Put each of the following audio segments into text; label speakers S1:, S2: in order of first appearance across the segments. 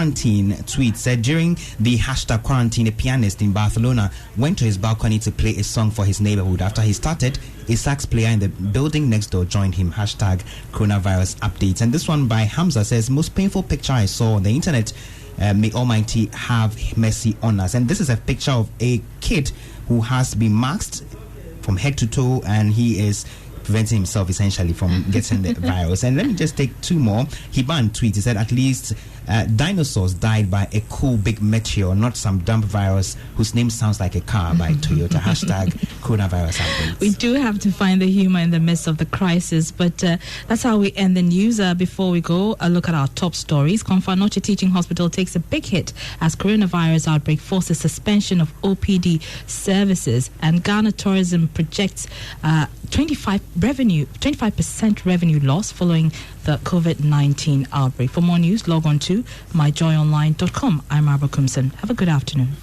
S1: quarantine tweet said during the hashtag quarantine, a pianist in Barcelona went to his balcony to play a song for his neighborhood. After he started, a sax player in the building next door joined him. Hashtag coronavirus updates. And this one by Hamza says, most painful picture I saw on the internet. May Almighty have mercy on us. And this is a picture of a kid who has been masked from head to toe, and he is preventing himself essentially from getting the virus. And let me just take two more. Hiban tweet, he said at least dinosaurs died by a cool big meteor, not some dumb virus whose name sounds like a car by Toyota. Hashtag coronavirus updates.
S2: We do have to find the humor in the midst of the crisis, but that's how we end the news. Before we go, a look at our top stories. Confanoche Teaching Hospital takes a big hit as coronavirus outbreak forces suspension of OPD services, and Ghana Tourism projects 25% revenue loss following the COVID-19 outbreak. For more news, log on to myjoyonline.com. I'm Barbara Kumson. Have a good afternoon.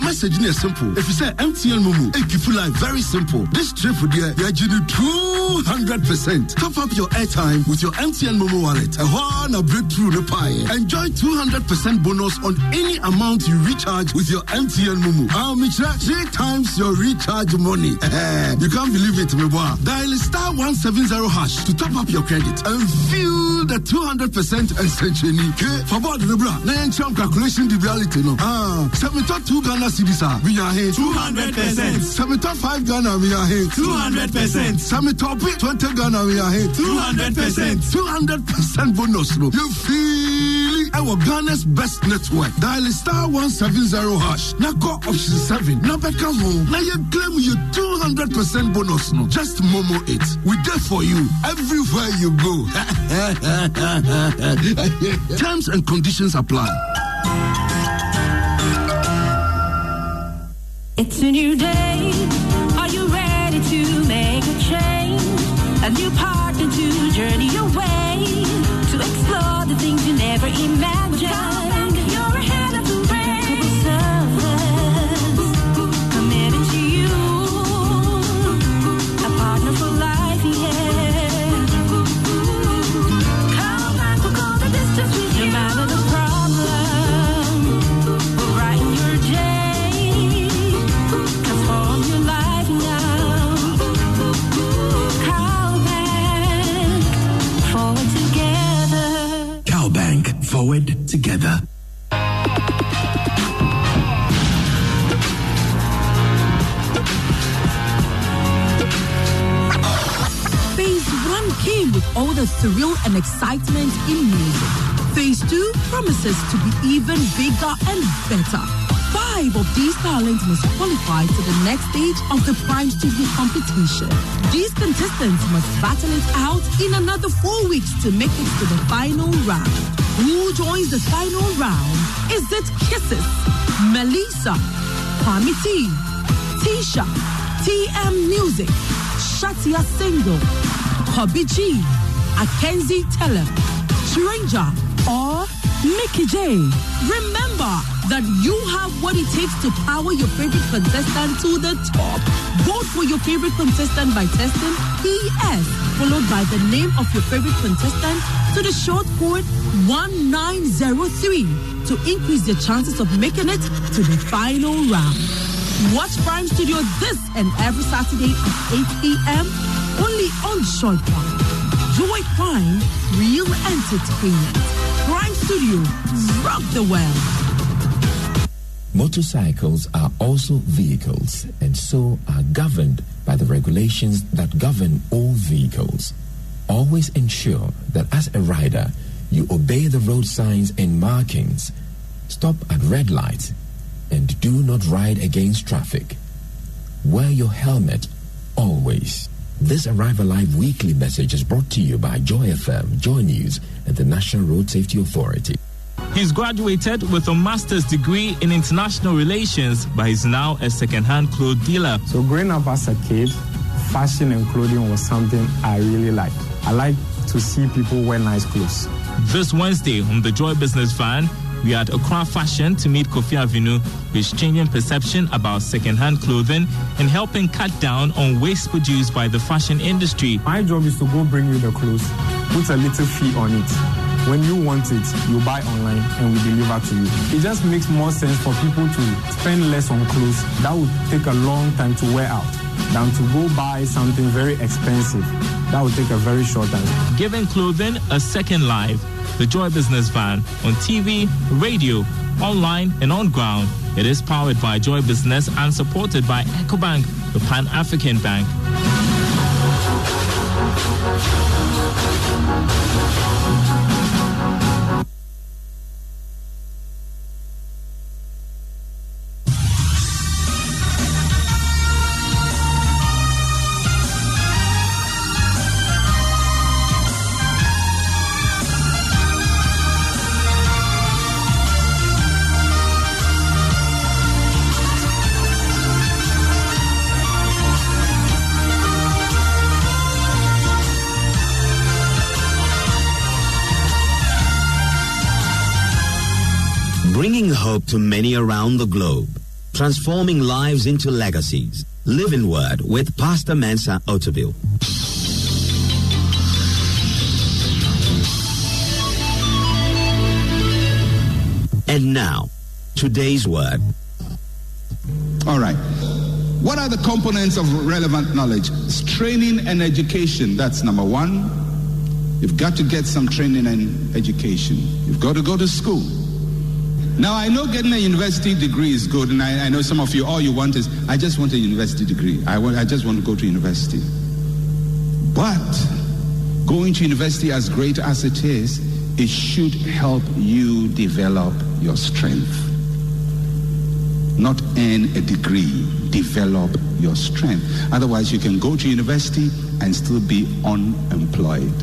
S3: Message is simple. If you say MTN Mumu, it give you life very simple. This trip for there, you do 200%. Top up your airtime with your MTN Mumu wallet. A one breakthrough the pie. Enjoy 200% bonus on any amount you recharge with your MTN Mumu. I'll make 3 times your recharge money. You can't believe it, my boy. Dial *170# to top up your credit and feel the 200% essentially. For about the bra, now calculation the reality no. 72 Ghana cedis we are here 200%. 75 Ghana we are here 200%. 20 Ghana we are here 200%. 200% bonus no. You feel our Ghana's best network. Dial *170#. Now go option 7. Now back home. Now you claim your 200% bonus no. Just Momo it. We there for you everywhere you go. Terms and conditions apply.
S4: It's a new day. Are you ready to make a change? A new partner to journey your way, to explore the things you never imagined. You're ahead of the race. Service committed to you. A partner for life, yeah. Come back, we'll go the distance with you. No matter the problem, we'll brighten your day. Your life now. Cowbank, forward together.
S5: Cowbank, forward together.
S6: Phase 1 came with all the thrill and excitement in music. Phase 2 promises to be even bigger and better. 5 of these talents must qualify to the next stage of the Prime Studio competition. These contestants must battle it out in another 4 weeks to make it to the final round. Who joins the final round? Is it Kisses, Melissa, Kwame T, Tisha, TM Music, Shatia Single, Hobby G, Akenzi Teller, Stranger, or Mickey J? Remember that you have what it takes to power your favorite contestant to the top. Vote for your favorite contestant by testing PS, followed by the name of your favorite contestant to the short code 1903 to increase your chances of making it to the final round. Watch Prime Studio this and every Saturday at 8 p.m. only on Short Prime. Joy Prime, real entertainment. Prime Studio, rock the world.
S7: Motorcycles are also vehicles and so are governed by the regulations that govern all vehicles. Always ensure that as a rider, you obey the road signs and markings, stop at red lights, and do not ride against traffic. Wear your helmet always. This Arrive Alive weekly message is brought to you by Joy FM, Joy News, and the National Road Safety Authority.
S8: He's graduated with a master's degree in international relations, but he's now a second-hand clothes dealer.
S9: So growing up as a kid, fashion and clothing was something I really liked. I like to see people wear nice clothes.
S8: This Wednesday on the Joy Business Van, We are at Accra Fashion to meet Kofi Avinu, who is changing perception about second-hand clothing and helping cut down on waste produced by the fashion industry.
S9: My job is to go bring you the clothes, put a little fee on it. When you want it, you buy online and we deliver to you. It just makes more sense for people to spend less on clothes that would take a long time to wear out than to go buy something very expensive that would take a very short time.
S8: Giving clothing a second life. The Joy Business Van on TV, radio, online, and on ground. It is powered by Joy Business and supported by EcoBank, the Pan-African Bank.
S10: Bringing hope to many around the globe, transforming lives into legacies. Living Word with Pastor Mensa Otabil. And now, today's word.
S11: All right. What are the components of relevant knowledge? It's training and education. That's number one. You've got to get some training and education. You've got to go to school. Now, I know getting a university degree is good, and I know some of you, all you want is, I just want a university degree. I just want to go to university. But going to university, as great as it is, it should help you develop your strength. Not earn a degree, develop your strength. Otherwise, you can go to university and still be unemployed.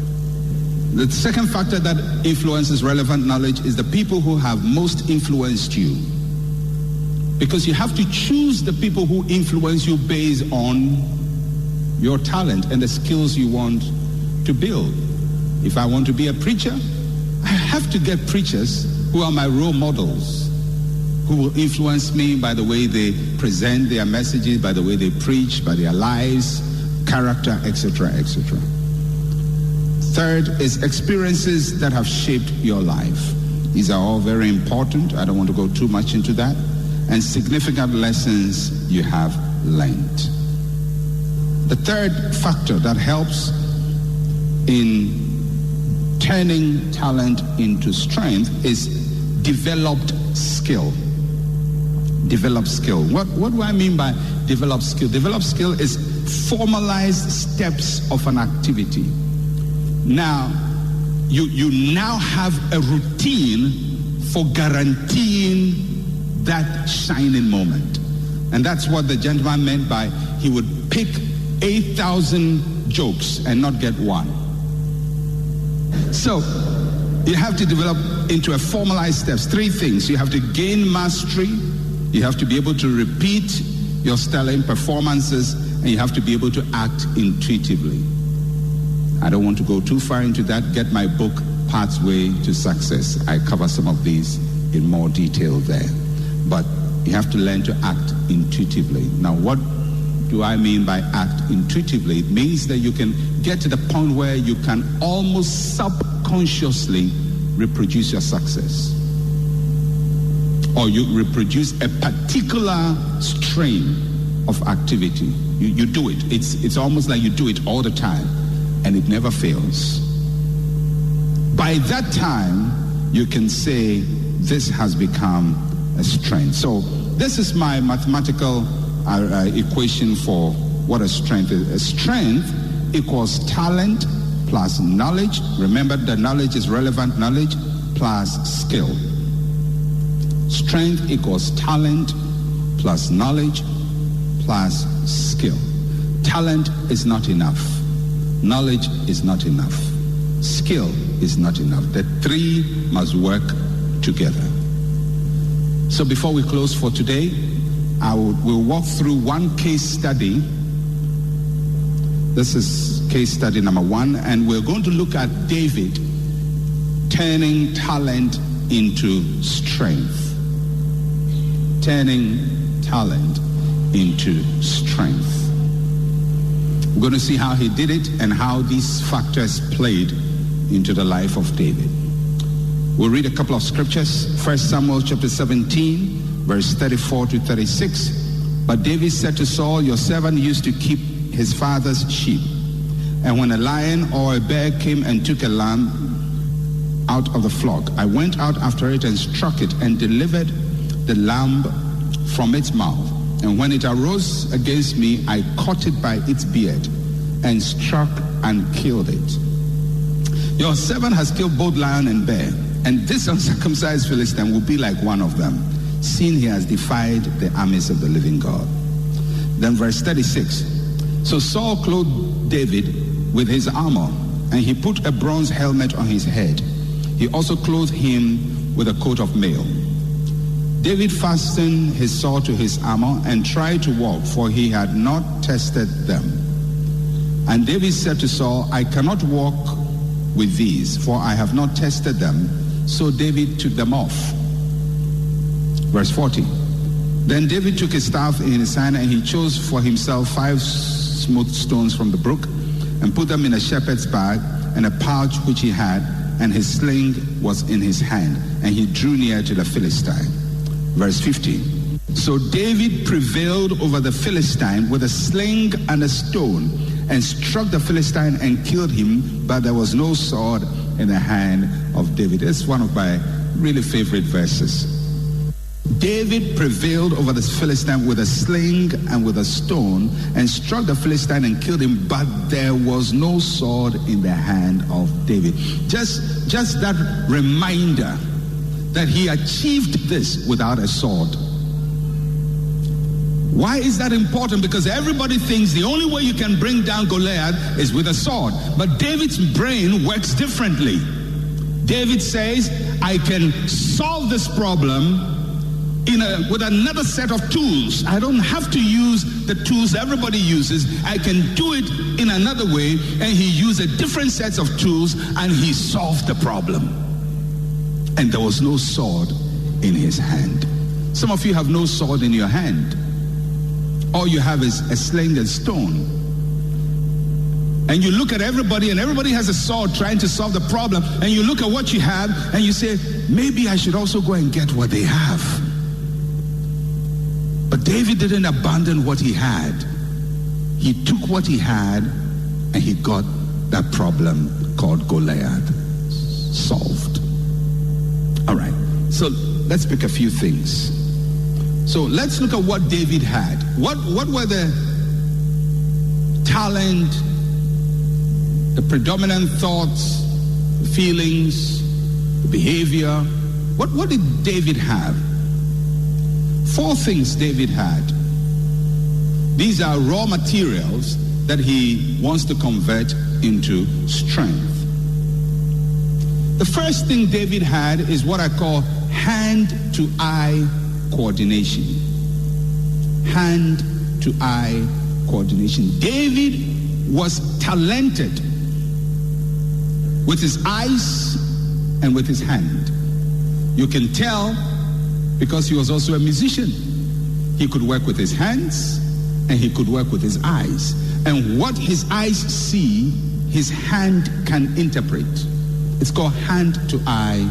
S11: The second factor that influences relevant knowledge is the people who have most influenced you. Because you have to choose the people who influence you based on your talent and the skills you want to build. If I want to be a preacher, I have to get preachers who are my role models, who will influence me by the way they present their messages, by the way they preach, by their lives, character, etc., etc. Third is experiences that have shaped your life. These are all very important. I don't want to go too much into that. And significant lessons you have learned. The third factor that helps in turning talent into strength is developed skill. Developed skill. What do I mean by developed skill? Developed skill is formalized steps of an activity. Now, you now have a routine for guaranteeing that shining moment. And that's what the gentleman meant by he would pick 8,000 jokes and not get one. So, you have to develop into a formalized steps. Three things. You have to gain mastery. You have to be able to repeat your sterling performances. And you have to be able to act intuitively. I don't want to go too far into that. Get my book, Pathway to Success. I cover some of these in more detail there. But you have to learn to act intuitively. Now, what do I mean by act intuitively? It means that you can get to the point where you can almost subconsciously reproduce your success. Or you reproduce a particular strain of activity. You do it. It's almost like you do it all the time. And it never fails. By that time, you can say this has become a strength. So this is my mathematical equation for what a strength is. A strength equals talent plus knowledge. Remember, the knowledge is relevant knowledge plus skill. Strength equals talent plus knowledge plus skill. Talent is not enough. Knowledge is not enough. Skill is not enough. The three must work together. So before we close for today, we'll walk through one case study. This is case study number 1, and we're going to look at David turning talent into strength. Turning talent into strength. We're going to see how he did it and how these factors played into the life of David. We'll read a couple of scriptures. 1 Samuel chapter 17, verse 34 to 36. But David said to Saul, your servant used to keep his father's sheep. And when a lion or a bear came and took a lamb out of the flock, I went out after it and struck it and delivered the lamb from its mouth. And when it arose against me, I caught it by its beard and struck and killed it. Your servant has killed both lion and bear, and this uncircumcised Philistine will be like one of them, seeing he has defied the armies of the living God. Then verse 36. So Saul clothed David with his armor, and he put a bronze helmet on his head. He also clothed him with a coat of mail. David fastened his sword to his armor and tried to walk, for he had not tested them. And David said to Saul, I cannot walk with these, for I have not tested them. So David took them off. Verse 40. Then David took his staff in his hand, and he chose for himself 5 smooth stones from the brook, and put them in a shepherd's bag and a pouch which he had, and his sling was in his hand, and he drew near to the Philistine. Verse 15. So David prevailed over the Philistine with a sling and a stone, and struck the Philistine and killed him, but there was no sword in the hand of David. It's one of my really favorite verses. David prevailed over the Philistine with a sling and with a stone, and struck the Philistine and killed him, but there was no sword in the hand of David. Just that reminder that he achieved this without a sword. Why is that important? Because everybody thinks the only way you can bring down Goliath is with a sword. But David's brain works differently. David says, I can solve this problem with another set of tools. I don't have to use the tools everybody uses. I can do it in another way. And he used a different set of tools, and he solved the problem. And there was no sword in his hand. Some of you have no sword in your hand. All you have is a sling and stone. And you look at everybody, and everybody has a sword trying to solve the problem. And you look at what you have, and you say, maybe I should also go and get what they have. But David didn't abandon what he had. He took what he had, and he got that problem called Goliath solved. All right, so let's pick a few things. So let's look at what David had. What were the talent, the predominant thoughts, the feelings, the behavior? What did David have? 4 things David had. These are raw materials that he wants to convert into strength. The first thing David had is what I call hand-to-eye coordination. Hand-to-eye coordination. David was talented with his eyes and with his hand. You can tell because he was also a musician. He could work with his hands and he could work with his eyes. And what his eyes see, his hand can interpret. It's called hand-to-eye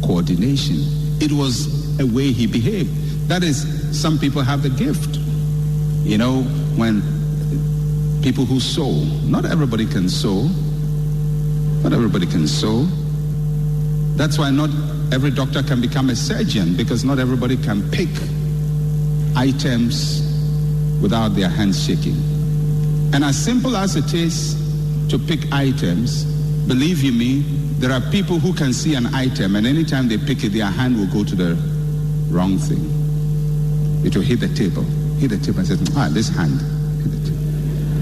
S11: coordination. It was a way he behaved. That is, some people have the gift. You know, when people who sew, not everybody can sew. Not everybody can sew. That's why not every doctor can become a surgeon, because not everybody can pick items without their hands shaking. And as simple as it is to pick items, believe you me, there are people who can see an item, and anytime they pick it, their hand will go to the wrong thing. It will hit the table and say, this hand.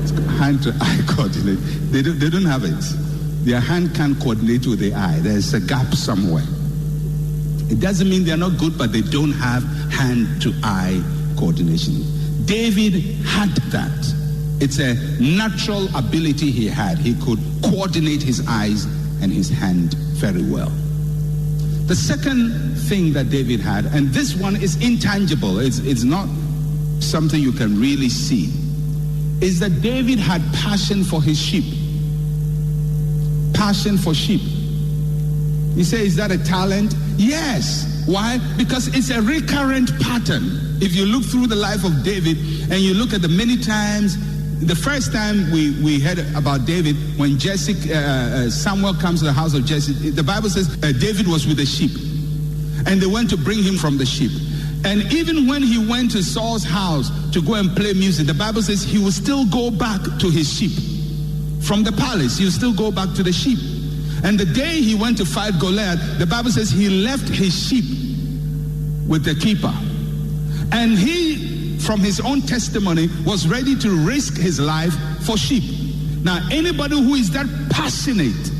S11: It's hand-to-eye coordinate. They don't have it. Their hand can't coordinate with the eye. There's a gap somewhere. It doesn't mean they're not good, but they don't have hand-to-eye coordination. David had that. It's a natural ability he had. He could coordinate his eyes and his hand very well. The second thing that David had, and this one is intangible, it's not something you can really see, is that David had passion for his sheep. Passion for sheep. You say, is that a talent? Yes. Why? Because it's a recurrent pattern. If you look through the life of David and you look at the many times, the first time we heard about David, when Samuel comes to the house of Jesse, the Bible says David was with the sheep. And they went to bring him from the sheep. And even when he went to Saul's house to go and play music, the Bible says he would still go back to his sheep. From the palace, he would still go back to the sheep. And the day he went to fight Goliath, the Bible says he left his sheep with the keeper. And he, from his own testimony, was ready to risk his life for sheep. Now, anybody who is that passionate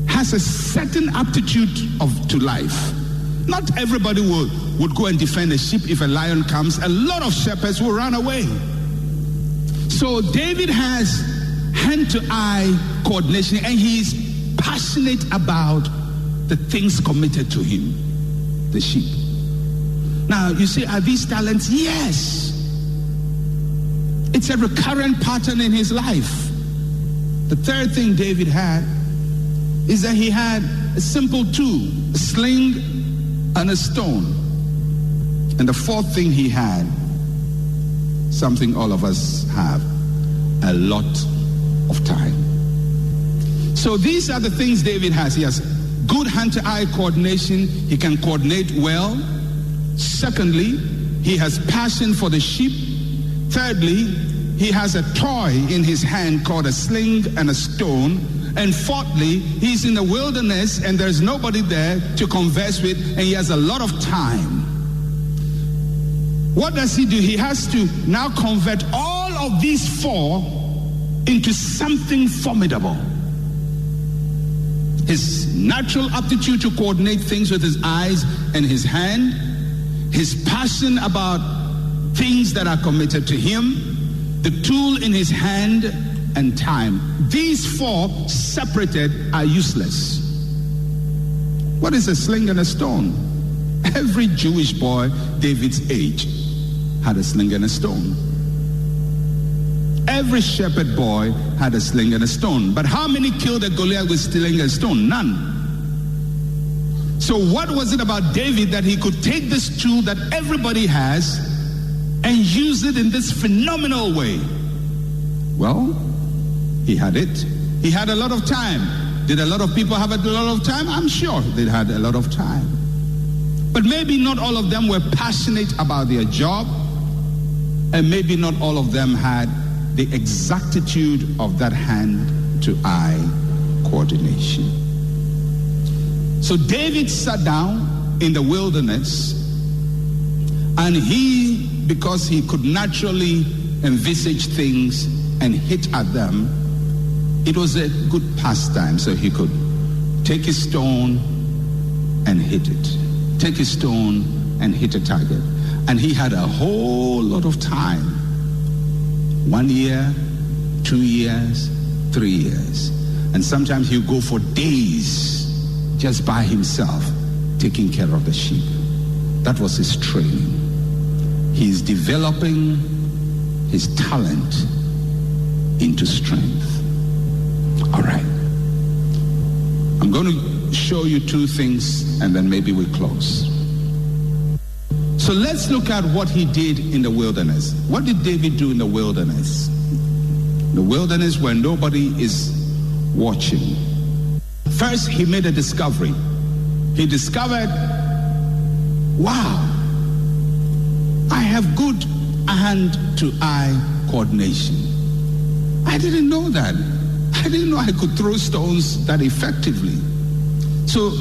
S11: has a certain aptitude to life. Not everybody would go and defend a sheep if a lion comes. A lot of shepherds will run away. So David has hand-to-eye coordination, and he is passionate about the things committed to him, the sheep. Now, you say, are these talents? Yes. It's a recurrent pattern in his life. The third thing David had is that he had a simple tool, a sling and a stone. And the fourth thing he had, something all of us have, a lot of time. So these are the things David has. He has good hand-to-eye coordination. He can coordinate well. Secondly, he has passion for the sheep. Thirdly, he has a toy in his hand called a sling and a stone. And fourthly, he's in the wilderness and there's nobody there to converse with, and he has a lot of time. What does he do? He has to now convert all of these four into something formidable. His natural aptitude to coordinate things with his eyes and his hand, his passion about things that are committed to him, the tool in his hand, and time. These four separated are useless. What is a sling and a stone? Every Jewish boy David's age had a sling and a stone. Every shepherd boy had a sling and a stone. But how many killed a Goliath with sling and stone? None. So what was it about David that he could take this tool that everybody has and use it in this phenomenal way? Well, he had it. He had a lot of time. Did a lot of people have a lot of time? I'm sure they had a lot of time. But maybe not all of them were passionate about their job, and maybe not all of them had the exactitude of that hand-to-eye coordination. So David sat down in the wilderness, and he, because he could naturally envisage things and hit at them, it was a good pastime. So he could take his stone and hit it. Take his stone and hit a target. And he had a whole lot of time. 1 year, 2 years, 3 years. And sometimes he'd go for days just by himself, taking care of the sheep. That was his training. He's developing his talent into strength. All right. I'm going to show you two things and then maybe we close. So let's look at what he did in the wilderness. What did David do in the wilderness? The wilderness where nobody is watching. First, he made a discovery. He discovered, wow, I have good hand-to-eye coordination. I didn't know that. I didn't know I could throw stones that effectively. So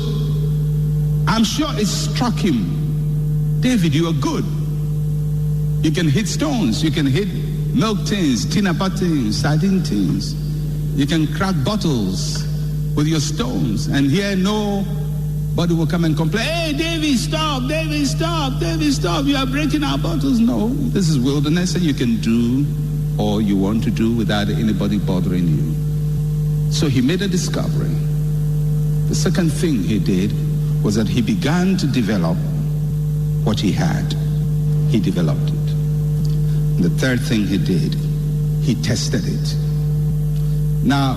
S11: I'm sure it struck him. David, you are good. You can hit stones. You can hit milk tins, tinapa tins, sardine tins. You can crack bottles with your stones. And here nobody will come and complain, hey, David, stop, David, stop, David, stop. You are breaking our bottles. No, this is wilderness and you can do all you want to do without anybody bothering you. So he made a discovery. The second thing he did was that he began to develop what he had. He developed it. And the third thing he did, he tested it. Now,